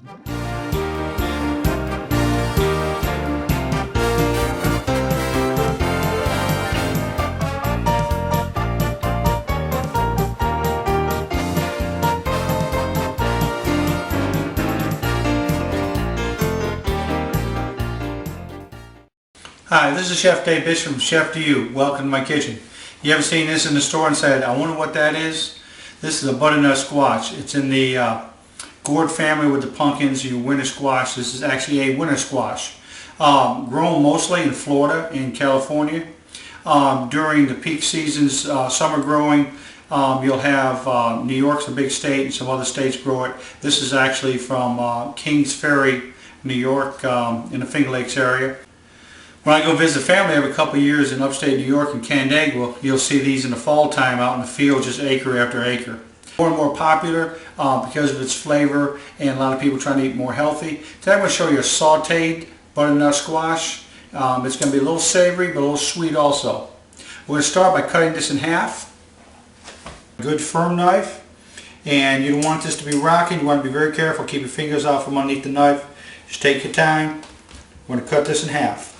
Hi, this is Chef Dave Bishop from Chef to You. Welcome to my kitchen. You ever seen this in the store and said, I wonder what that is? This is a butternut squash. It's in the gourd family with the pumpkins, your winter squash. This is actually a winter squash. Grown mostly in Florida and California. During the peak seasons, summer growing, you'll have New York's a big state and some other states grow it. This is actually from Kings Ferry, New York, in the Finger Lakes area. When I go visit family every couple of years in upstate New York and Canandaigua, you'll see these in the fall time out in the field, just acre after acre. More and more popular because of its flavor and a lot of people trying to eat more healthy. Today I'm going to show you a sauteed butternut squash. It's going to be a little savory but a little sweet also. We're going to start by cutting this in half. A good firm knife, and you don't want this to be rocking. You want to be very careful. Keep your fingers out from underneath the knife. Just take your time. We're going to cut this in half.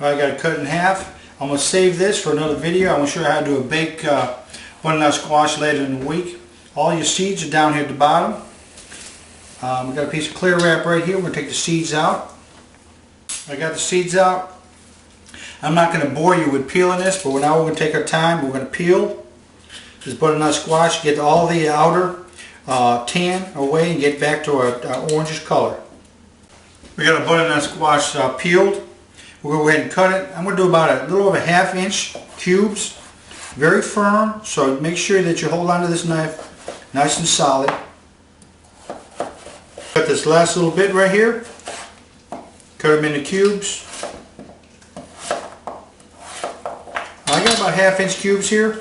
I got it cut in half. I'm going to save this for another video. I'm going to show you how to do a baked butternut squash later in the week. All your seeds are down here at the bottom. We've got a piece of clear wrap right here. We're going to take the seeds out. I got the seeds out. I'm not going to bore you with peeling this, but now we're going to take our time. We're going to peel this butternut squash, get all the outer tan away and get back to our orangish color. We got a butternut squash peeled. We'll go ahead and cut it. I'm going to do about a little over 1/2 inch cubes. Very firm, so make sure that you hold onto this knife nice and solid. Cut this last little bit right here. Cut them into cubes. I got about 1/2 inch cubes here.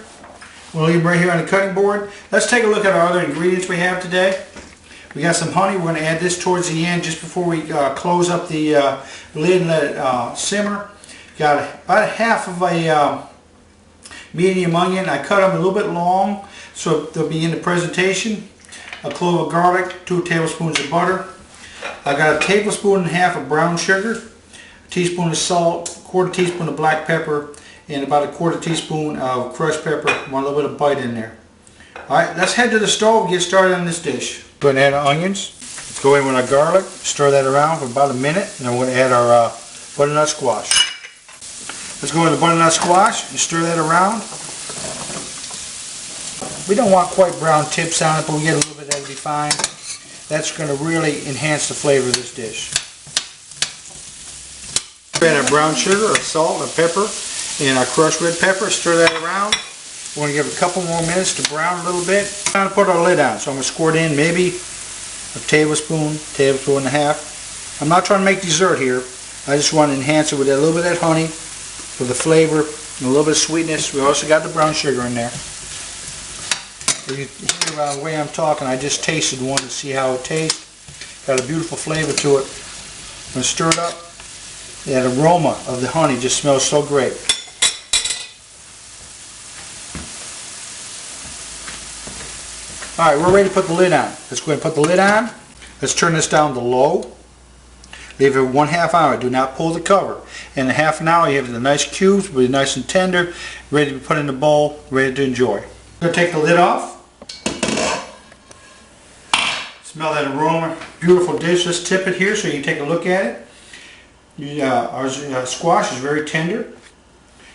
We'll leave them right here on the cutting board. Let's take a look at our other ingredients we have today. We got some honey. We're going to add this towards the end just before we close up the lid and let it simmer. Got about 1/2 of a medium onion. I cut them a little bit long so they'll be in the presentation. A clove of garlic, 2 tablespoons of butter. I got a 1.5 tablespoons of brown sugar, a teaspoon of salt, 1/4 teaspoon of black pepper, and about a 1/4 teaspoon of crushed pepper. Want a little bit of bite in there. Alright, let's head to the stove and get started on this dish. Go ahead and add our onions. Let's go in with our garlic, stir that around for about a minute, and then we're going to add our butternut squash. Let's go in the butternut squash and stir that around. We don't want quite brown tips on it, but we get a little bit, that'll be fine. That's going to really enhance the flavor of this dish. Add our brown sugar, our salt, our pepper, and our crushed red pepper. Stir that around. We're going to give it a couple more minutes to brown a little bit. I'm going to put our lid on, so I'm going to squirt in maybe a tablespoon, tablespoon and a half. I'm not trying to make dessert here. I just want to enhance it with a little bit of that honey for the flavor and a little bit of sweetness. We also got the brown sugar in there. If you hear the way I'm talking, I just tasted one to see how it tastes. Got a beautiful flavor to it. I'm going to stir it up. That aroma of the honey just smells so great. Alright, we're ready to put the lid on. Let's go ahead and put the lid on. Let's turn this down to low. Leave it 1/2 hour. Do not pull the cover. In a half an hour you have the nice cubes, will be nice and tender, ready to be put in the bowl, ready to enjoy. We're going to take the lid off. Smell that aroma. Beautiful dish. Let's tip it here so you can take a look at it. Our squash is very tender.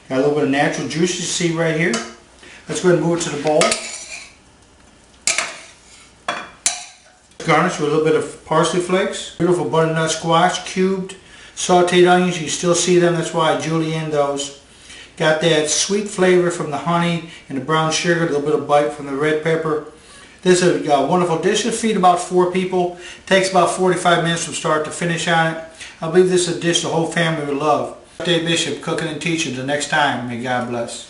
Got a little bit of natural juice you see right here. Let's go ahead and move it to the bowl. Garnish with a little bit of parsley flakes. Beautiful butternut squash, cubed, sauteed onions. You still see them, that's why I julienne those. Got that sweet flavor from the honey and the brown sugar, a little bit of bite from the red pepper. This is a wonderful dish. It'll feed about 4 people. Takes about 45 minutes from start to finish on it. I believe this is a dish the whole family would love. Dave Bishop, cooking and teaching. Till next time, may God bless.